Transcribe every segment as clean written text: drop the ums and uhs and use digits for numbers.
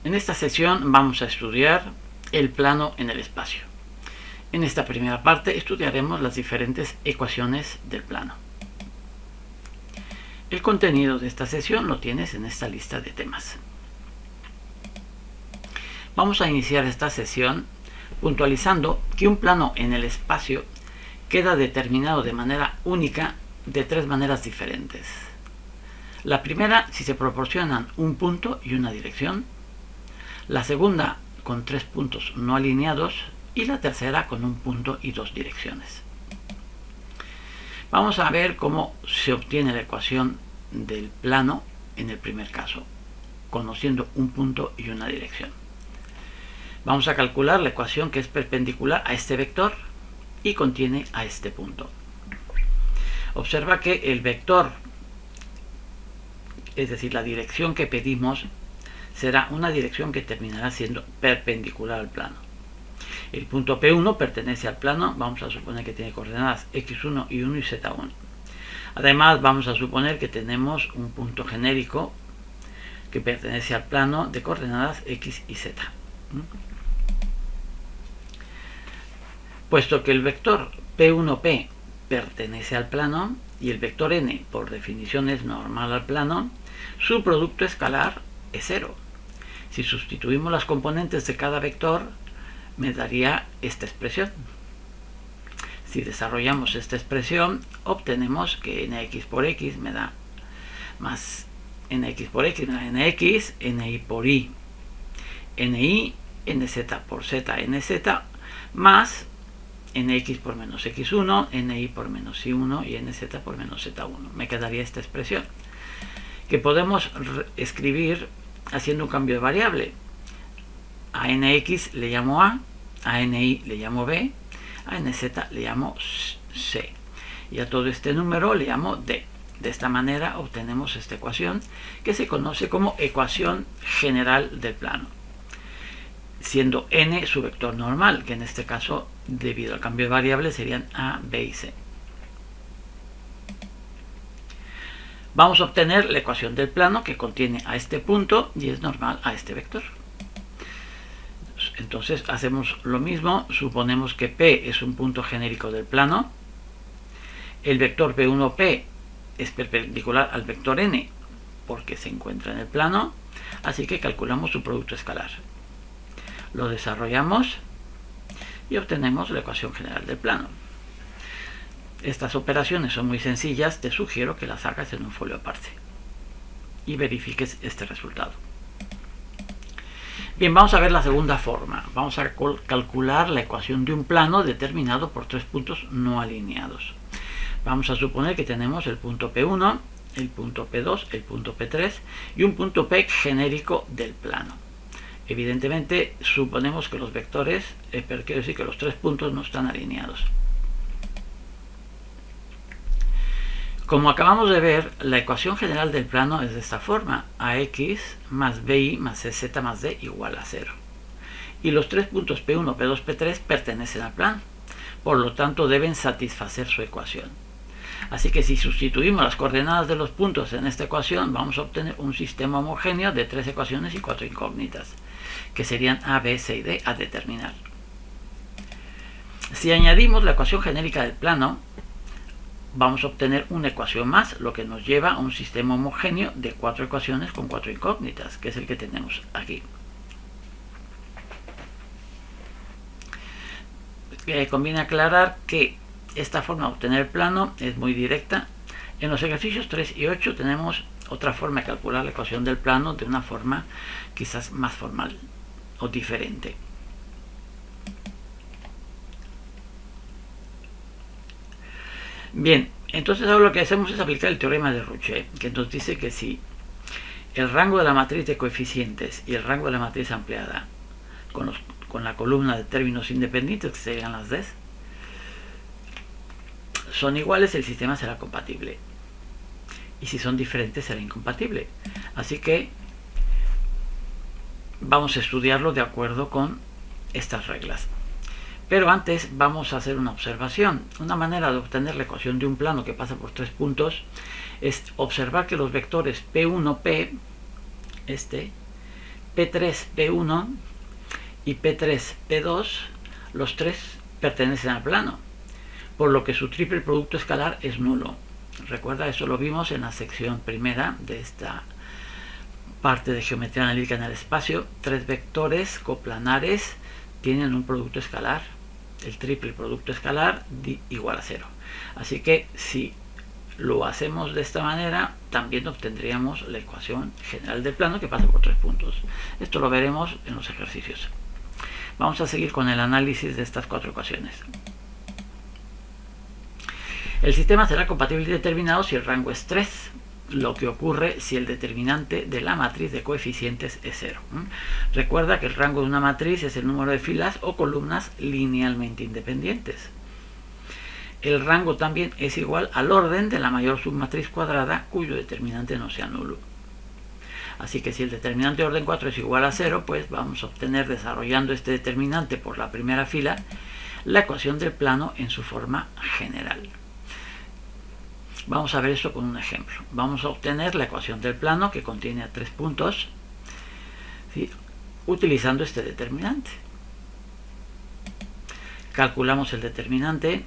En esta sesión vamos a estudiar el plano en el espacio. En esta primera parte estudiaremos las diferentes ecuaciones del plano. El contenido de esta sesión lo tienes en esta lista de temas. Vamos a iniciar esta sesión puntualizando que un plano en el espacio queda determinado de manera única de tres maneras diferentes. La primera, si se proporcionan un punto y una dirección. La segunda, con tres puntos no alineados. Y la tercera, con un punto y dos direcciones. Vamos a ver cómo se obtiene la ecuación del plano en el primer caso, conociendo un punto y una dirección. Vamos a calcular la ecuación que es perpendicular a este vector y contiene a este punto. Observa que el vector, es decir, la dirección que pedimos, será una dirección que terminará siendo perpendicular al plano. El punto P1 pertenece al plano, vamos a suponer que tiene coordenadas x1 y 1 y z1. Además, vamos a suponer que tenemos un punto genérico que pertenece al plano de coordenadas x y z. Puesto que el vector P1P pertenece al plano y el vector n por definición es normal al plano, su producto escalar es 0. Si sustituimos las componentes de cada vector, me daría esta expresión. Si desarrollamos esta expresión, obtenemos que nx por x me da más nx por x, me da nx, ni por y, ni, nz por z, nz, más nx por menos x1, ni por menos y1 y nz por menos z1. Me quedaría esta expresión, que podemos escribir haciendo un cambio de variable. A nx le llamo a ni le llamo b, a nz le llamo c, y a todo este número le llamo d. De esta manera obtenemos esta ecuación que se conoce como ecuación general del plano, siendo n su vector normal, que en este caso, debido al cambio de variable, serían a, b y c. Vamos a obtener la ecuación del plano que contiene a este punto y es normal a este vector. Entonces hacemos lo mismo, suponemos que P es un punto genérico del plano, el vector P1P es perpendicular al vector n porque se encuentra en el plano, así que calculamos su producto escalar. Lo desarrollamos y obtenemos la ecuación general del plano. Estas operaciones son muy sencillas, te sugiero que las hagas en un folio aparte y verifiques este resultado. Bien, vamos a ver la segunda forma. Vamos a calcular la ecuación de un plano determinado por tres puntos no alineados. Vamos a suponer que tenemos el punto P1, el punto P2, el punto P3 y un punto P genérico del plano. Evidentemente, suponemos que los vectores, pero quiero decir que los tres puntos no están alineados. Como acabamos de ver, la ecuación general del plano es de esta forma: ax más bi más cz más d igual a 0. Y los tres puntos P1, P2, P3 pertenecen al plano, por lo tanto deben satisfacer su ecuación. Así que si sustituimos las coordenadas de los puntos en esta ecuación, vamos a obtener un sistema homogéneo de tres ecuaciones y cuatro incógnitas, que serían a, b, c y d a determinar. Si añadimos la ecuación genérica del plano, vamos a obtener una ecuación más, lo que nos lleva a un sistema homogéneo de cuatro ecuaciones con cuatro incógnitas, que es el que tenemos aquí. Conviene aclarar que esta forma de obtener el plano es muy directa. En los ejercicios 3 y 8 tenemos otra forma de calcular la ecuación del plano de una forma quizás más formal o diferente. Bien, entonces ahora lo que hacemos es aplicar el teorema de Rouchet, que nos dice que si el rango de la matriz de coeficientes y el rango de la matriz ampliada con la columna de términos independientes, que serían las D, son iguales, el sistema será compatible. Y si son diferentes, será incompatible. Así que vamos a estudiarlo de acuerdo con estas reglas. Pero antes vamos a hacer una observación. Una manera de obtener la ecuación de un plano que pasa por tres puntos es observar que los vectores P1P, P3, P1 y P3, P2, los tres pertenecen al plano, por lo que su triple producto escalar es nulo. Recuerda, eso lo vimos en la sección primera de esta parte de geometría analítica en el espacio. Tres vectores coplanares tienen un producto escalar, el triple producto escalar igual a 0. Así que si lo hacemos de esta manera, también obtendríamos la ecuación general del plano que pasa por 3 puntos. Esto lo veremos en los ejercicios. Vamos a seguir con el análisis de estas 4 ecuaciones. El sistema será compatible y determinado si el rango es 3, lo que ocurre si el determinante de la matriz de coeficientes es 0. Recuerda que el rango de una matriz es el número de filas o columnas linealmente independientes. El rango también es igual al orden de la mayor submatriz cuadrada cuyo determinante no sea nulo. Así que si el determinante de orden 4 es igual a 0, pues vamos a obtener, desarrollando este determinante por la primera fila, la ecuación del plano en su forma general. Vamos a ver esto con un ejemplo. Vamos a obtener la ecuación del plano que contiene a 3 puntos, ¿sí?, utilizando este determinante. Calculamos el determinante,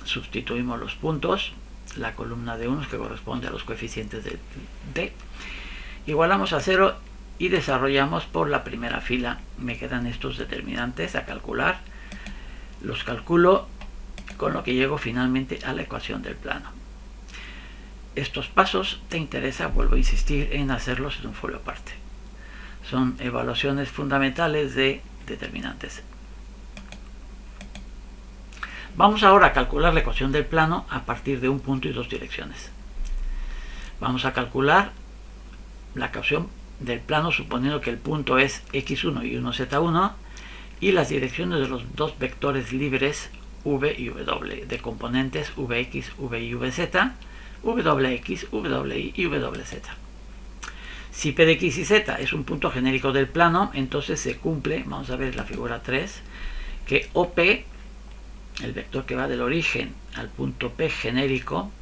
sustituimos los puntos, la columna de unos que corresponde a los coeficientes de D, igualamos a 0 y desarrollamos por la primera fila. Me quedan estos determinantes a calcular, los calculo, con lo que llego finalmente a la ecuación del plano. Estos pasos te interesa, vuelvo a insistir, en hacerlos en un folio aparte. Son evaluaciones fundamentales de determinantes. Vamos ahora a calcular la ecuación del plano a partir de un punto y dos direcciones. Vamos a calcular la ecuación del plano suponiendo que el punto es x1 y 1z1 y las direcciones de los dos vectores libres v y w, de componentes vx, vi, vz, wx, wi y wz. Si p de x y z es un punto genérico del plano, entonces se cumple, vamos a ver la figura 3, que OP, el vector que va del origen al punto P genérico,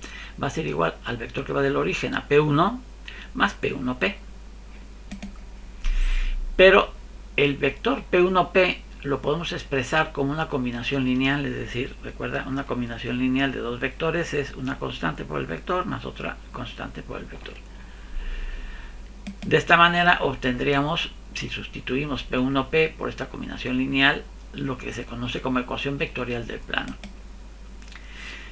va a ser igual al vector que va del origen a P1 más P1P. Pero el vector P1P lo podemos expresar como una combinación lineal, es decir, recuerda, una combinación lineal de dos vectores es una constante por el vector más otra constante por el vector. De esta manera obtendríamos, si sustituimos P1P por esta combinación lineal, lo que se conoce como ecuación vectorial del plano.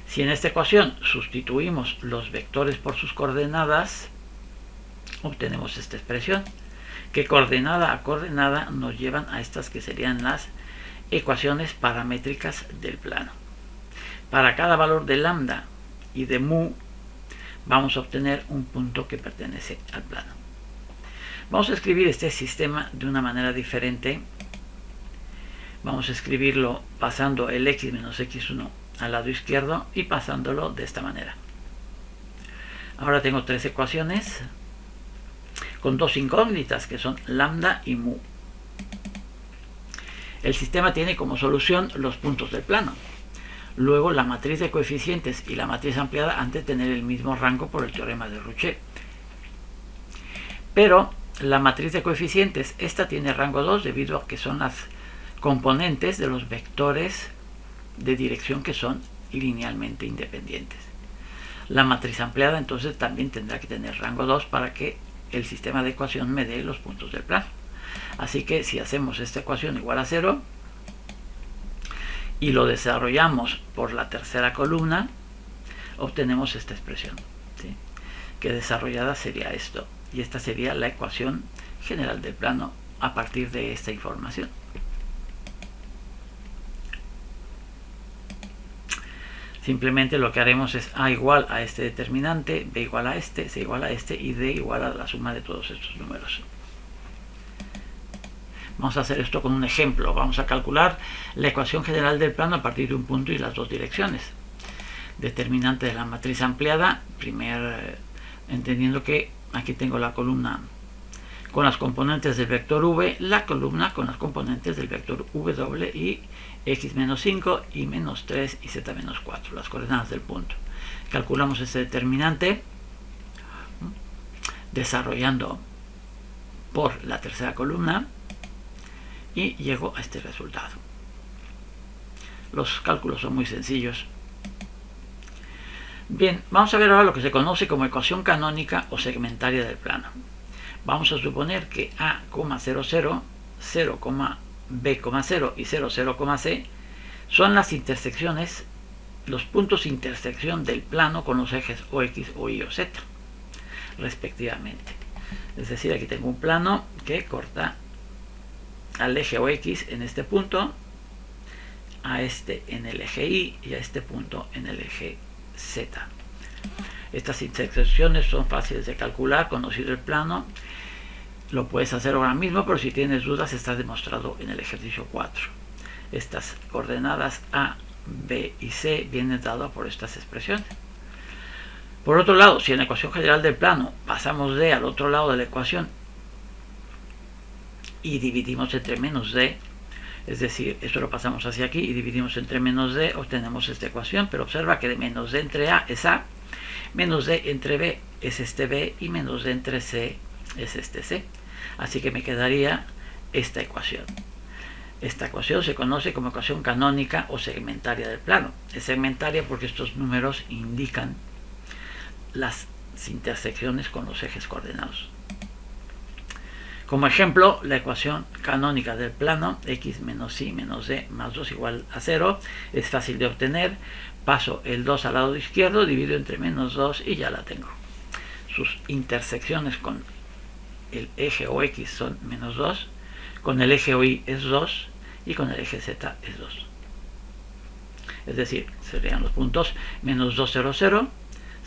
Si en esta ecuación sustituimos los vectores por sus coordenadas, obtenemos esta expresión, que coordenada a coordenada nos llevan a estas que serían las ecuaciones paramétricas del plano. Para cada valor de lambda y de mu vamos a obtener un punto que pertenece al plano. Vamos a escribir este sistema de una manera diferente. Vamos a escribirlo pasando el x menos x1 al lado izquierdo y pasándolo de esta manera. Ahora tengo tres ecuaciones con dos incógnitas que son lambda y mu. El sistema tiene como solución los puntos del plano. Luego la matriz de coeficientes y la matriz ampliada han de tener el mismo rango por el teorema de Rouchet. Pero la matriz de coeficientes, esta tiene rango 2 debido a que son las componentes de los vectores de dirección que son linealmente independientes. La matriz ampliada entonces también tendrá que tener rango 2 para que el sistema de ecuación me dé los puntos del plano. Así que si hacemos esta ecuación igual a 0 y lo desarrollamos por la tercera columna, obtenemos esta expresión, ¿sí?, que desarrollada sería esto, y esta sería la ecuación general del plano a partir de esta información. Simplemente lo que haremos es A igual a este determinante, B igual a este, C igual a este y D igual a la suma de todos estos números. Vamos a hacer esto con un ejemplo. Vamos a calcular la ecuación general del plano a partir de un punto y las dos direcciones. Determinante de la matriz ampliada, entendiendo que aquí tengo la columna con las componentes del vector v, la columna con las componentes del vector w y x menos 5, y menos 3 y z menos 4, las coordenadas del punto. Calculamos ese determinante desarrollando por la tercera columna y llego a este resultado. Los cálculos son muy sencillos. Bien, vamos a ver ahora lo que se conoce como ecuación canónica o segmentaria del plano. Vamos a suponer que A, 0, 0, 0, B, 0 y 0, 0, C son las intersecciones, los puntos de intersección del plano con los ejes o X, o Y o Z, respectivamente. Es decir, aquí tengo un plano que corta al eje o X en este punto, a este en el eje Y y a este punto en el eje Z. Estas intersecciones son fáciles de calcular, conocido el plano. Lo puedes hacer ahora mismo, pero si tienes dudas está demostrado en el ejercicio 4. Estas coordenadas A, B y C vienen dadas por estas expresiones. Por otro lado, si en la ecuación general del plano pasamos D al otro lado de la ecuación y dividimos entre menos D, es decir, esto lo pasamos hacia aquí y dividimos entre menos D, obtenemos esta ecuación, pero observa que de menos D entre A es A, menos D entre B es este B y menos D entre C es este C. Así que me quedaría esta ecuación. Esta ecuación se conoce como ecuación canónica o segmentaria del plano. Es segmentaria porque estos números indican las intersecciones con los ejes coordenados. Como ejemplo, la ecuación canónica del plano x menos y menos d más 2 igual a 0 es fácil de obtener. Paso el 2 al lado izquierdo, divido entre menos 2 y ya la tengo. Sus intersecciones con el eje o X son menos 2, con el eje o Y es 2 y con el eje Z es 2. Es decir, serían los puntos menos 2, 0, 0,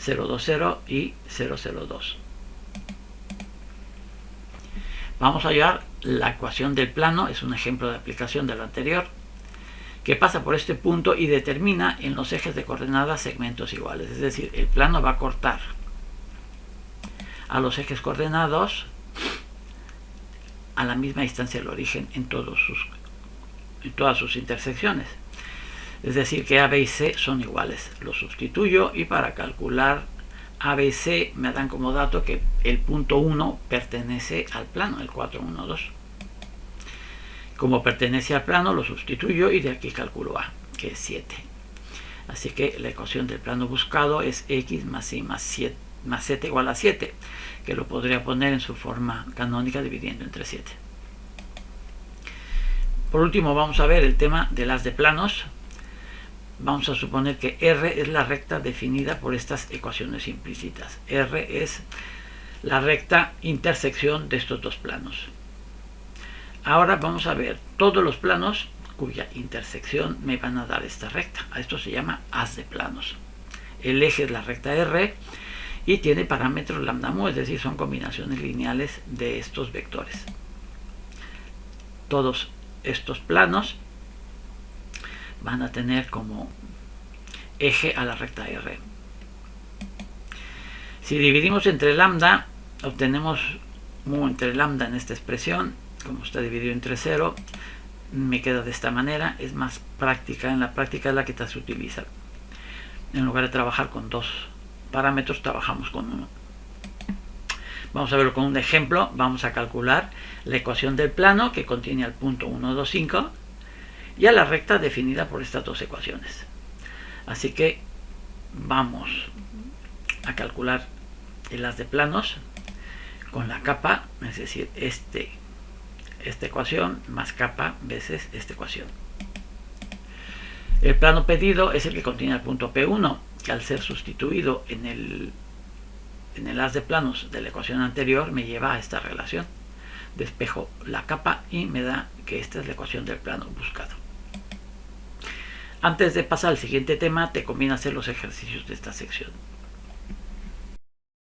0, 2, 0 y 0, 0, 2. Vamos a hallar la ecuación del plano, es un ejemplo de aplicación de lo anterior, que pasa por este punto y determina en los ejes de coordenadas segmentos iguales. Es decir, el plano va a cortar a los ejes coordenados a la misma distancia del origen en todas sus intersecciones. Es decir, que A, B y C son iguales. Lo sustituyo y para calcular A, B y C me dan como dato que el punto 1 pertenece al plano, el 4, 1, 2. Como pertenece al plano, lo sustituyo y de aquí calculo A, que es 7. Así que la ecuación del plano buscado es X más Y más Z igual a 7, que lo podría poner en su forma canónica dividiendo entre 7. Por último, vamos a ver el tema de las de planos. Vamos a suponer que R es la recta definida por estas ecuaciones implícitas. R es la recta intersección de estos dos planos. Ahora vamos a ver todos los planos cuya intersección me van a dar esta recta. A esto se llama haz de planos. El eje es la recta R y tiene parámetros lambda mu, es decir, son combinaciones lineales de estos vectores. Todos estos planos van a tener como eje a la recta R. Si dividimos entre lambda, obtenemos mu entre lambda en esta expresión. Como está dividido entre 0, me queda de esta manera. Es más práctica, en la práctica es la que se utiliza. En lugar de trabajar con dos parámetros, trabajamos con uno. Vamos a verlo con un ejemplo. Vamos a calcular la ecuación del plano que contiene al punto 1, 2, 5 y a la recta definida por estas dos ecuaciones. Así que vamos a calcular el haz de planos con la capa, es decir, esta ecuación más capa veces esta ecuación. El plano pedido es el que contiene el punto P1, que al ser sustituido en el haz de planos de la ecuación anterior me lleva a esta relación. Despejo la capa y me da que esta es la ecuación del plano buscado. Antes de pasar al siguiente tema, te conviene hacer los ejercicios de esta sección.